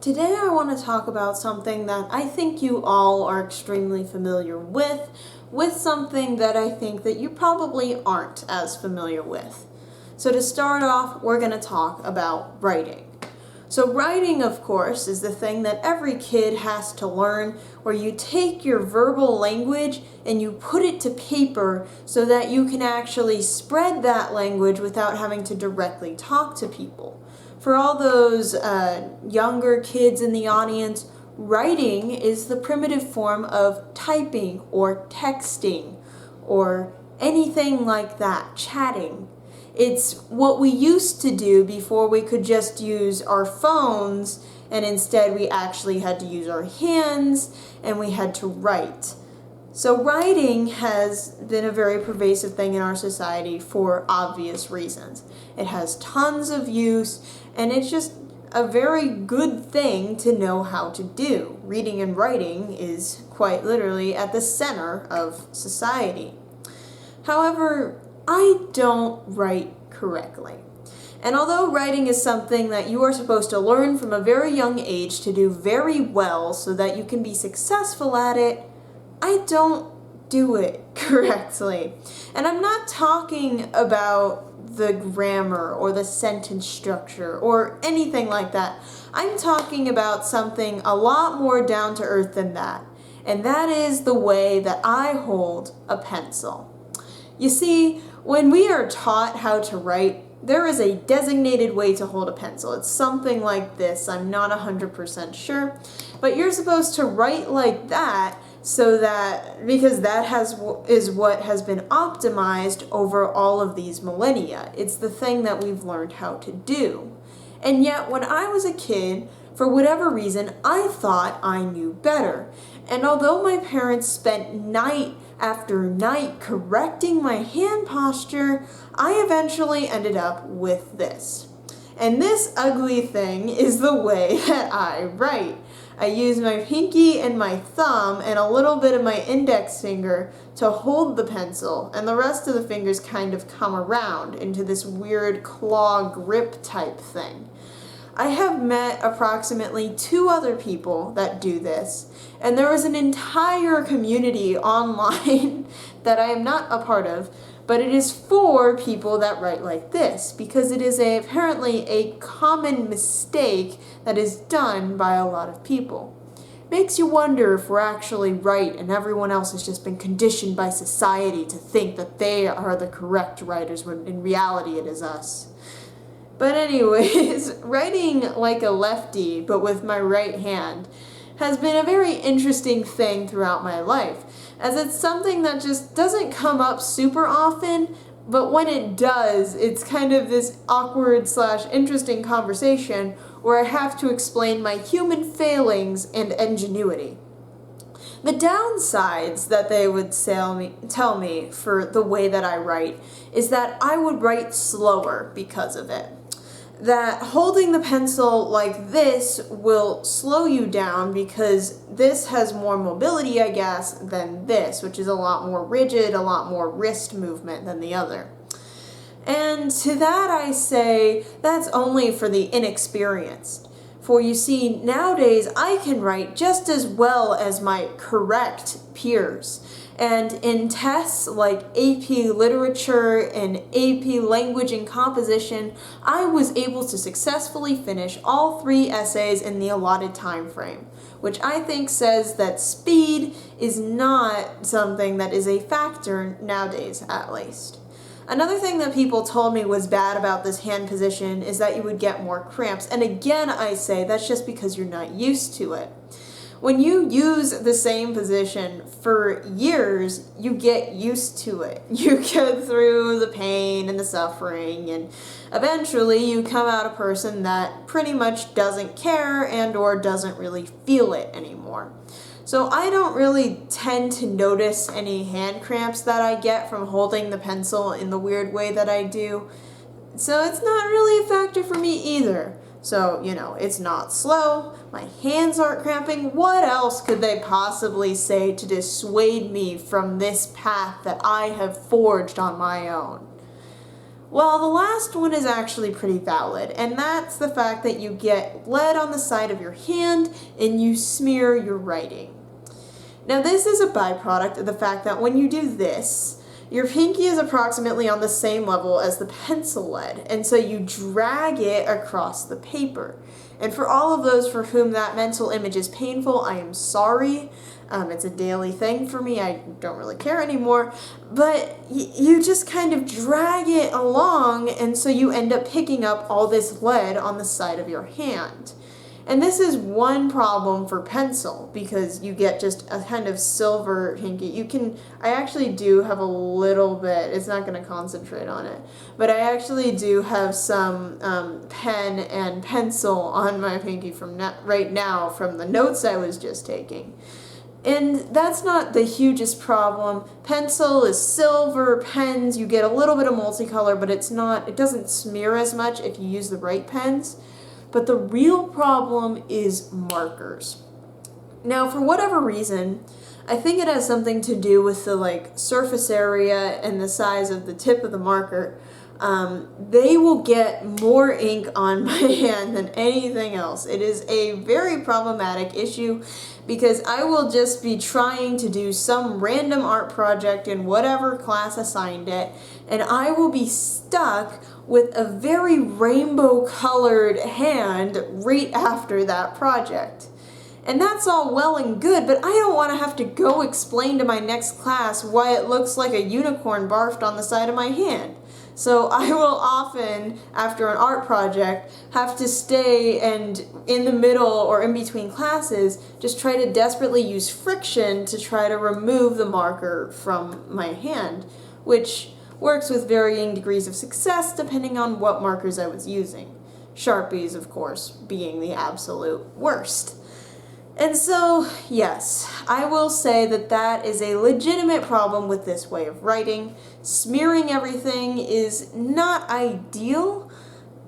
Today I want to talk about something that I think you all are extremely familiar with something that I think that you probably aren't as familiar with. So to start off, we're going to talk about writing. So writing, of course, is the thing that every kid has to learn, where you take your verbal language and you put it to paper so that you can actually spread that language without having to directly talk to people. For all those younger kids in the audience, writing is the primitive form of typing or texting or anything like that, chatting. It's what we used to do before we could just use our phones, and instead we actually had to use our hands and we had to write. So writing has been a very pervasive thing in our society for obvious reasons. It has tons of use, and it's just a very good thing to know how to do. Reading and writing is quite literally at the center of society. However, I don't write correctly. And although writing is something that you are supposed to learn from a very young age to do very well so that you can be successful at it, I don't do it correctly. And I'm not talking about the grammar or the sentence structure or anything like that. I'm talking about something a lot more down to earth than that. And that is the way that I hold a pencil. You see, when we are taught how to write, there is a designated way to hold a pencil. It's something like this. I'm not 100% sure. But you're supposed to write like that because that is what has been optimized over all of these millennia. It's the thing that we've learned how to do. And yet, when I was a kid, for whatever reason, I thought I knew better. And although my parents spent night after night correcting my hand posture, I eventually ended up with this. And this ugly thing is the way that I write. I use my pinky and my thumb and a little bit of my index finger to hold the pencil, and the rest of the fingers kind of come around into this weird claw grip type thing. I have met approximately 2 other people that do this, and there is an entire community online that I am not a part of, but it is for people that write like this, because it is apparently a common mistake that is done by a lot of people. Makes you wonder if we're actually right and everyone else has just been conditioned by society to think that they are the correct writers when in reality it is us. But anyways, writing like a lefty but with my right hand has been a very interesting thing throughout my life, as it's something that just doesn't come up super often, but when it does, it's kind of this awkward / interesting conversation where I have to explain my human failings and ingenuity. The downsides that they would tell me for the way that I write is that I would write slower because of it. That holding the pencil like this will slow you down because this has more mobility, I guess, than this, which is a lot more rigid, a lot more wrist movement than the other. And to that I say, that's only for the inexperienced. For you see, nowadays I can write just as well as my correct peers. And in tests like AP Literature and AP Language and Composition, I was able to successfully finish all 3 essays in the allotted time frame, which I think says that speed is not something that is a factor nowadays, at least. Another thing that people told me was bad about this hand position is that you would get more cramps, and again I say that's just because you're not used to it. When you use the same position for years, you get used to it. You get through the pain and the suffering, and eventually you come out a person that pretty much doesn't care and or doesn't really feel it anymore. So I don't really tend to notice any hand cramps that I get from holding the pencil in the weird way that I do. So it's not really a factor for me either. So, it's not slow, my hands aren't cramping. What else could they possibly say to dissuade me from this path that I have forged on my own? Well, the last one is actually pretty valid, and that's the fact that you get lead on the side of your hand and you smear your writing. Now, this is a byproduct of the fact that when you do this, your pinky is approximately on the same level as the pencil lead, and so you drag it across the paper. And for all of those for whom that mental image is painful, I am sorry. It's a daily thing for me. I don't really care anymore. But you just kind of drag it along, and so you end up picking up all this lead on the side of your hand. And this is one problem for pencil, because you get just a kind of silver pinky. I actually do have a little bit, it's not going to concentrate on it, but I actually do have some pen and pencil on my pinky from right now from the notes I was just taking. And that's not the hugest problem. Pencil is silver, pens, you get a little bit of multicolor, but it doesn't smear as much if you use the right pens. But the real problem is markers. Now, for whatever reason, I think it has something to do with the surface area and the size of the tip of the marker. They will get more ink on my hand than anything else. It is a very problematic issue because I will just be trying to do some random art project in whatever class assigned it, and I will be stuck with a very rainbow colored hand right after that project. And that's all well and good, but I don't want to have to go explain to my next class why it looks like a unicorn barfed on the side of my hand. So I will often, after an art project, have to stay and in the middle or in between classes, just try to desperately use friction to try to remove the marker from my hand, which works with varying degrees of success depending on what markers I was using. Sharpies, of course, being the absolute worst. And so, yes, I will say that that is a legitimate problem with this way of writing. Smearing everything is not ideal,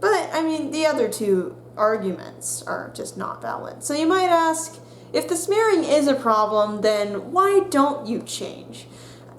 but I mean, the other two arguments are just not valid. So you might ask, if the smearing is a problem, then why don't you change?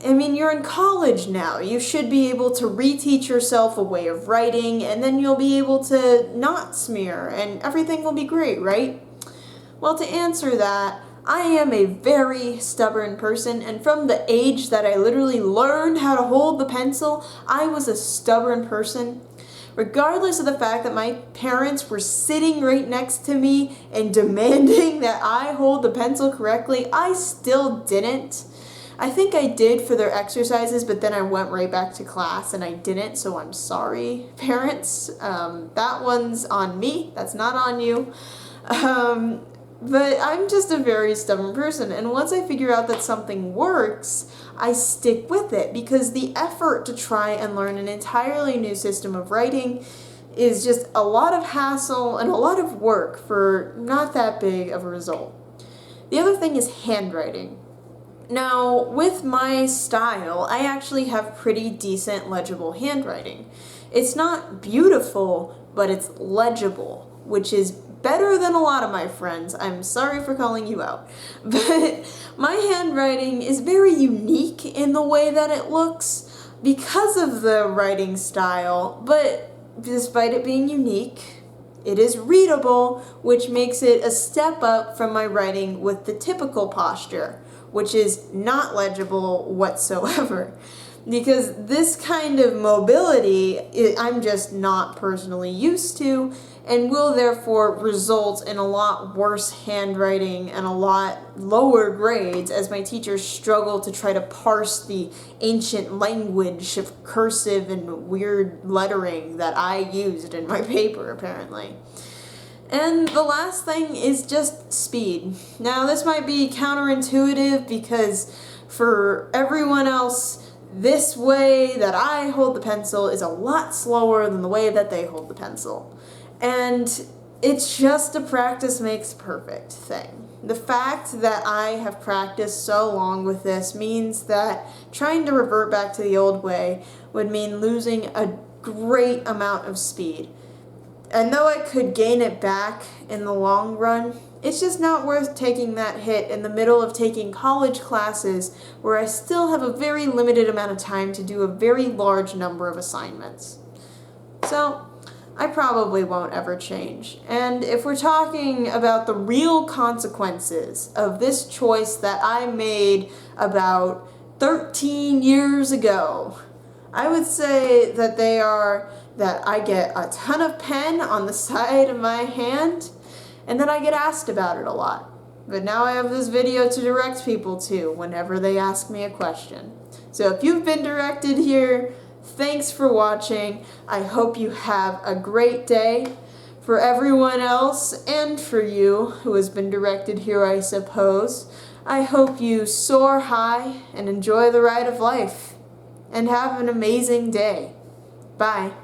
I mean, you're in college now. You should be able to reteach yourself a way of writing, and then you'll be able to not smear, and everything will be great, right? Well, to answer that, I am a very stubborn person, and from the age that I literally learned how to hold the pencil, I was a stubborn person. Regardless of the fact that my parents were sitting right next to me and demanding that I hold the pencil correctly, I still didn't. I think I did for their exercises, but then I went right back to class and I didn't, so I'm sorry, parents. That one's on me, that's not on you. But I'm just a very stubborn person, and once I figure out that something works, I stick with it, because the effort to try and learn an entirely new system of writing is just a lot of hassle and a lot of work for not that big of a result. The other thing is handwriting. Now, with my style, I actually have pretty decent legible handwriting. It's not beautiful, but it's legible, which is better than a lot of my friends. I'm sorry for calling you out. But my handwriting is very unique in the way that it looks because of the writing style, but despite it being unique, it is readable, which makes it a step up from my writing with the typical posture, which is not legible whatsoever. Because this kind of mobility, I'm just not personally used to, and will therefore result in a lot worse handwriting and a lot lower grades as my teachers struggle to try to parse the ancient language of cursive and weird lettering that I used in my paper, apparently. And the last thing is just speed. Now, this might be counterintuitive because for everyone else, this way that I hold the pencil is a lot slower than the way that they hold the pencil. And it's just a practice makes perfect thing. The fact that I have practiced so long with this means that trying to revert back to the old way would mean losing a great amount of speed. And though I could gain it back in the long run, it's just not worth taking that hit in the middle of taking college classes where I still have a very limited amount of time to do a very large number of assignments. So I probably won't ever change. And if we're talking about the real consequences of this choice that I made about 13 years ago, I would say that they are that I get a ton of pen on the side of my hand, and that I get asked about it a lot. But now I have this video to direct people to whenever they ask me a question. So if you've been directed here, thanks for watching. I hope you have a great day. For everyone else, and for you who has been directed here, I suppose, I hope you soar high and enjoy the ride of life. And have an amazing day. Bye.